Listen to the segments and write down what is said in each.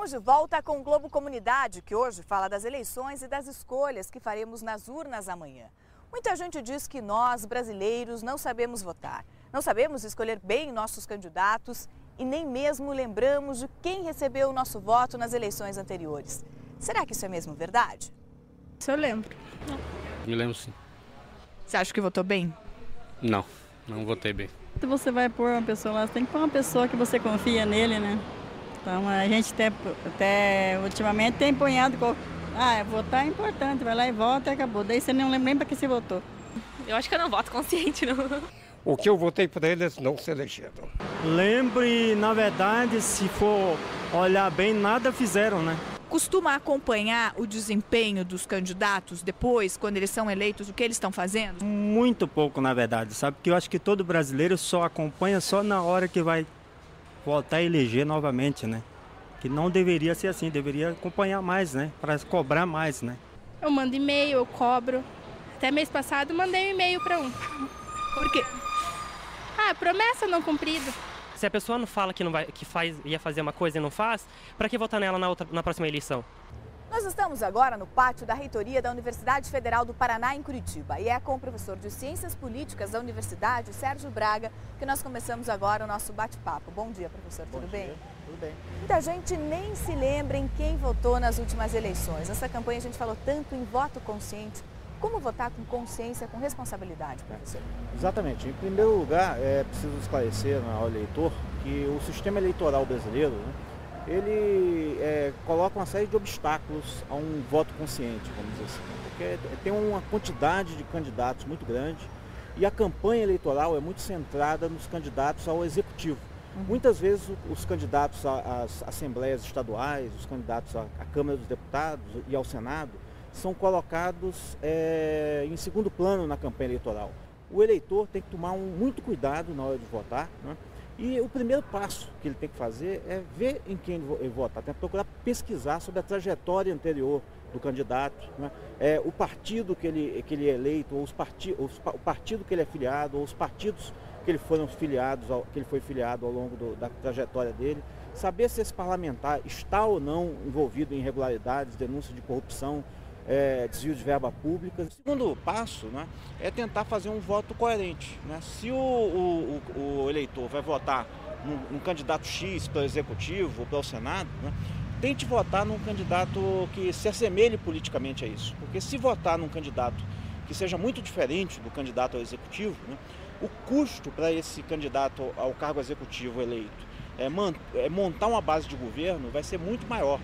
Estamos de volta com o Globo Comunidade, que hoje fala das eleições e das escolhas que faremos nas urnas amanhã. Muita gente diz que nós, brasileiros, não sabemos votar, não sabemos escolher bem nossos candidatos e nem mesmo lembramos de quem recebeu o nosso voto nas eleições anteriores. Será que isso é mesmo verdade? Isso eu lembro. Me lembro sim. Você acha que votou bem? Não votei bem. Se você vai pôr uma pessoa lá, você tem que pôr uma pessoa que você confia nele, né? Então a gente até ultimamente tem empunhado, votar é importante, vai lá e vota e acabou. Daí você não lembra nem para que você votou. Eu acho que eu não voto consciente, não. O que eu votei para eles não se elegeram. Lembre, na verdade, se for olhar bem, nada fizeram, né? Costuma acompanhar o desempenho dos candidatos depois, quando eles são eleitos, o que eles estão fazendo? Muito pouco, na verdade, sabe? Porque eu acho que todo brasileiro só acompanha só na hora que vai voltar a eleger novamente, né? Que não deveria ser assim, deveria acompanhar mais, né? Para cobrar mais, né? Eu mando e-mail, eu cobro. Até mês passado mandei um e-mail para um. Por quê? Promessa não cumprida. Se a pessoa não fala que ia fazer uma coisa e não faz, para que votar nela na próxima eleição? Nós estamos agora no pátio da reitoria da Universidade Federal do Paraná, em Curitiba. E é com o professor de Ciências Políticas da Universidade, Sérgio Braga, que nós começamos agora o nosso bate-papo. Bom dia, professor. Tudo bem? Tudo bem. Muita gente nem se lembra em quem votou nas últimas eleições. Nessa campanha a gente falou tanto em voto consciente. Como votar com consciência, com responsabilidade, professor? Exatamente. Em primeiro lugar, é preciso esclarecer ao eleitor que o sistema eleitoral brasileiro, né, ele coloca uma série de obstáculos a um voto consciente, vamos dizer assim. Porque tem uma quantidade de candidatos muito grande e a campanha eleitoral é muito centrada nos candidatos ao executivo. Muitas vezes os candidatos às assembleias estaduais, os candidatos à Câmara dos Deputados e ao Senado, são colocados em segundo plano na campanha eleitoral. O eleitor tem que tomar muito cuidado na hora de votar, né? E o primeiro passo que ele tem que fazer é ver em quem ele votar, tem que procurar pesquisar sobre a trajetória anterior do candidato, né? O partido que ele é eleito, ou o partido que ele é filiado, ou os partidos que ele foi filiado ao longo da trajetória dele, saber se esse parlamentar está ou não envolvido em irregularidades, denúncias de corrupção, desvio de verba pública. O segundo passo, né, é tentar fazer um voto coerente, né? Se o eleitor vai votar num candidato X para o Executivo ou para o Senado, né, tente votar num candidato que se assemelhe politicamente a isso. Porque se votar num candidato que seja muito diferente do candidato ao Executivo, né, o custo para esse candidato ao cargo executivo eleito montar uma base de governo vai ser muito maior.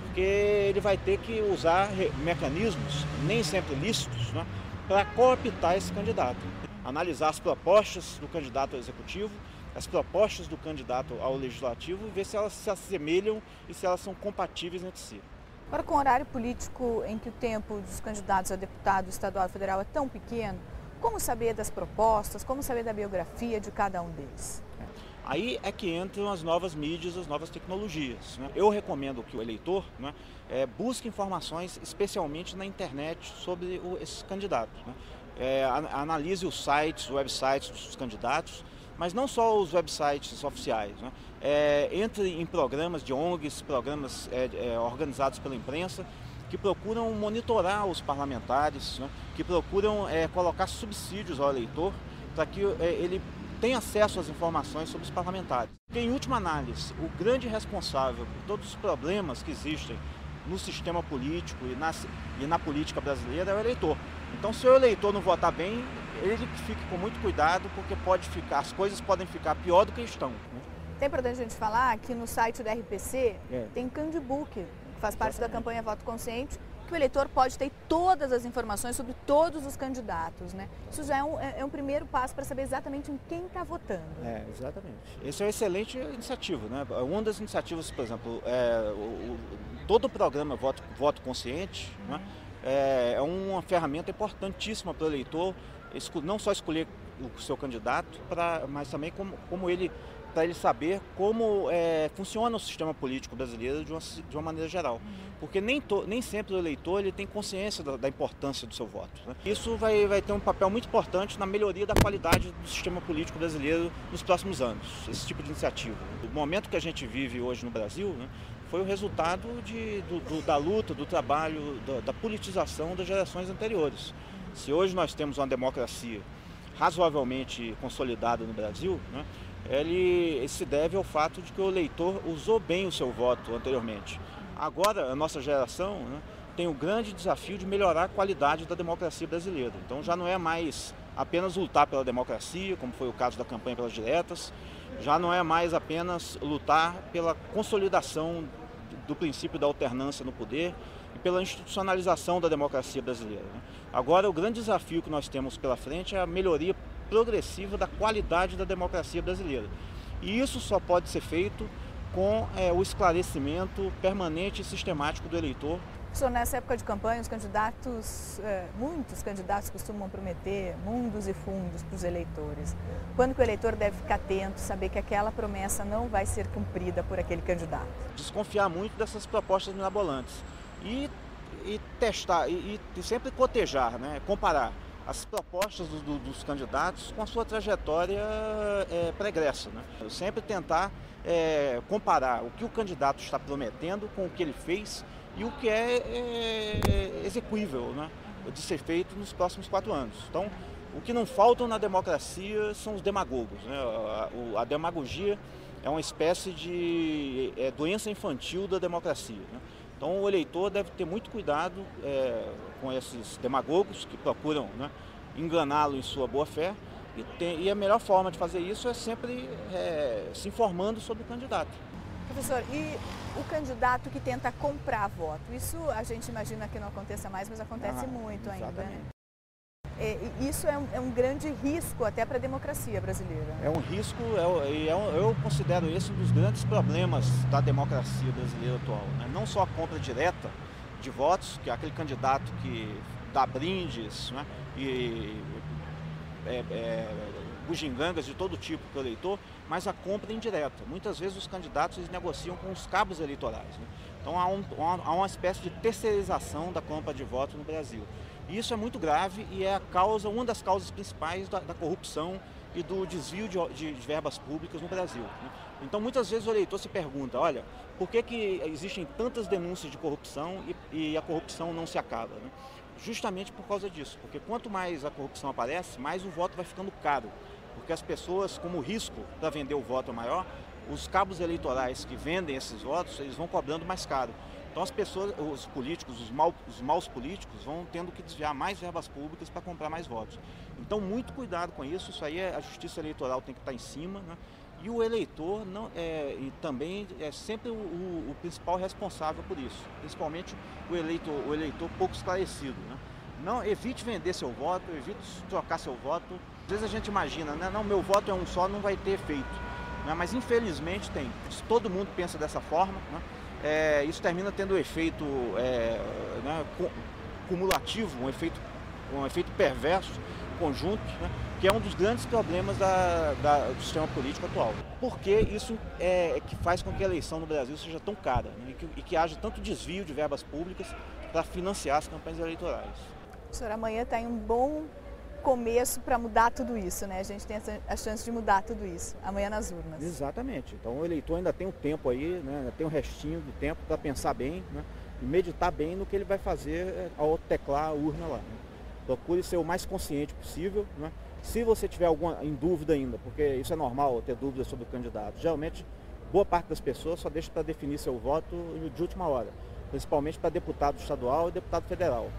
Porque ele vai ter que usar mecanismos, nem sempre lícitos, né, para cooptar esse candidato. Analisar as propostas do candidato ao executivo, as propostas do candidato ao legislativo e ver se elas se assemelham e se elas são compatíveis entre si. Agora, com o horário político em que o tempo dos candidatos a deputado estadual e federal é tão pequeno, como saber das propostas, como saber da biografia de cada um deles? Aí é que entram as novas mídias, as novas tecnologias, né? Eu recomendo que o eleitor, né, busque informações, especialmente na internet, sobre esses candidatos, né? Analise os websites dos candidatos, mas não só os websites oficiais, né? Entre em programas de ONGs, programas organizados pela imprensa, que procuram monitorar os parlamentares, né? Que procuram colocar subsídios ao eleitor para que ele tem acesso às informações sobre os parlamentares. Em última análise, o grande responsável por todos os problemas que existem no sistema político e na política brasileira é o eleitor. Então, se o eleitor não votar bem, ele fique com muito cuidado, porque as coisas podem ficar pior do que estão, né? É importante a gente falar que no site da RPC tem Candibook, que faz parte da campanha Voto Consciente, que o eleitor pode ter todas as informações sobre todos os candidatos, né? Isso já é um primeiro passo para saber exatamente em quem está votando. Exatamente. Essa é uma excelente iniciativa, né? Uma das iniciativas, por exemplo, todo o programa Voto Consciente, né, é uma ferramenta importantíssima para o eleitor, não só escolher o seu candidato, mas também para ele saber como funciona o sistema político brasileiro de uma maneira geral. Porque nem sempre o eleitor ele tem consciência da importância do seu voto, né? Isso vai ter um papel muito importante na melhoria da qualidade do sistema político brasileiro nos próximos anos, esse tipo de iniciativa. O momento que a gente vive hoje no Brasil, né, foi o resultado da luta, do trabalho, da politização das gerações anteriores. Se hoje nós temos uma democracia razoavelmente consolidada no Brasil, né, ele se deve ao fato de que o eleitor usou bem o seu voto anteriormente. Agora, a nossa geração, né, tem o grande desafio de melhorar a qualidade da democracia brasileira. Então já não é mais apenas lutar pela democracia, como foi o caso da campanha pelas diretas, já não é mais apenas lutar pela consolidação do princípio da alternância no poder e pela institucionalização da democracia brasileira, né? Agora, o grande desafio que nós temos pela frente é a melhoria progressiva da qualidade da democracia brasileira. E isso só pode ser feito com o esclarecimento permanente e sistemático do eleitor. Professor, nessa época de campanha, muitos candidatos costumam prometer mundos e fundos para os eleitores. Quando que o eleitor deve ficar atento, saber que aquela promessa não vai ser cumprida por aquele candidato? Desconfiar muito dessas propostas mirabolantes e testar, e sempre cotejar, né? Comparar as propostas dos candidatos com a sua trajetória pregressa, né? Sempre tentar comparar o que o candidato está prometendo com o que ele fez e o que é execuível, né, de ser feito nos próximos 4 anos. Então, o que não faltam na democracia são os demagogos, né? A demagogia é uma espécie de doença infantil da democracia, né? Então, o eleitor deve ter muito cuidado com esses demagogos que procuram, né, enganá-lo em sua boa-fé. E a melhor forma de fazer isso é sempre se informando sobre o candidato. Professor, e o candidato que tenta comprar voto? Isso a gente imagina que não aconteça mais, mas acontece muito ainda, né? Isso é um grande risco até para a democracia brasileira. É um risco, eu considero esse um dos grandes problemas da democracia brasileira atual, né? Não só a compra direta de votos, que é aquele candidato que dá brindes, né, e bugigangas de todo tipo para o eleitor, mas a compra indireta. Muitas vezes os candidatos eles negociam com os cabos eleitorais, né? Então há uma espécie de terceirização da compra de votos no Brasil. E isso é muito grave e é uma das causas principais da corrupção e do desvio de verbas públicas no Brasil, né? Então muitas vezes o eleitor se pergunta, olha, por que existem tantas denúncias de corrupção e a corrupção não se acaba, né? Justamente por causa disso, porque quanto mais a corrupção aparece, mais o voto vai ficando caro, porque as pessoas, como o risco para vender o voto é maior, os cabos eleitorais que vendem esses votos, eles vão cobrando mais caro. Então as pessoas, os políticos, os maus políticos vão tendo que desviar mais verbas públicas para comprar mais votos. Então muito cuidado com isso, aí a justiça eleitoral tem que estar em cima, né? E o eleitor e também é sempre o principal responsável por isso, principalmente o eleitor pouco esclarecido, né? Não evite vender seu voto, evite trocar seu voto. Às vezes a gente imagina, né? Não, meu voto é um só, não vai ter efeito, né? Mas infelizmente tem. Se todo mundo pensa dessa forma, né? Isso termina tendo um efeito né, cumulativo, um efeito perverso, conjunto, né, que é um dos grandes problemas do sistema político atual. Porque isso que faz com que a eleição no Brasil seja tão cara, né, e que haja tanto desvio de verbas públicas para financiar as campanhas eleitorais. Professor, amanhã está em um bom começo para mudar tudo isso, né? A gente tem a chance de mudar tudo isso, amanhã nas urnas. Exatamente. Então o eleitor ainda tem um tempo aí, né? Ainda tem um restinho de tempo para pensar bem, né? E meditar bem no que ele vai fazer ao teclar a urna lá, né? Procure ser o mais consciente possível, né? Se você tiver alguma em dúvida ainda, porque isso é normal ter dúvidas sobre o candidato, geralmente boa parte das pessoas só deixa para definir seu voto de última hora, principalmente para deputado estadual e deputado federal.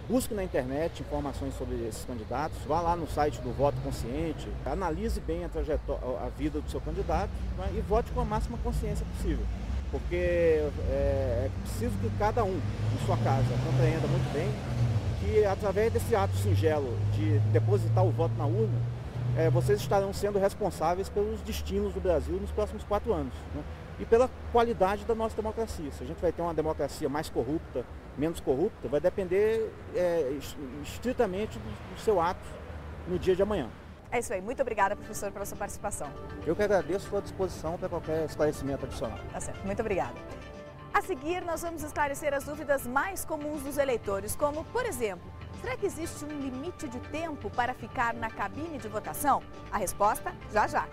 Busque na internet informações sobre esses candidatos, vá lá no site do Voto Consciente, analise bem a vida do seu candidato, né, e vote com a máxima consciência possível. Porque é preciso que cada um em sua casa compreenda muito bem que através desse ato singelo de depositar o voto na urna, vocês estarão sendo responsáveis pelos destinos do Brasil nos próximos 4 anos, né? E pela qualidade da nossa democracia. Se a gente vai ter uma democracia mais corrupta, menos corrupta, vai depender estritamente do seu ato no dia de amanhã. É isso aí. Muito obrigada, professor, pela sua participação. Eu que agradeço, estou à disposição para qualquer esclarecimento adicional. Tá certo. Muito obrigada. A seguir, nós vamos esclarecer as dúvidas mais comuns dos eleitores, como, por exemplo, será que existe um limite de tempo para ficar na cabine de votação? A resposta já já.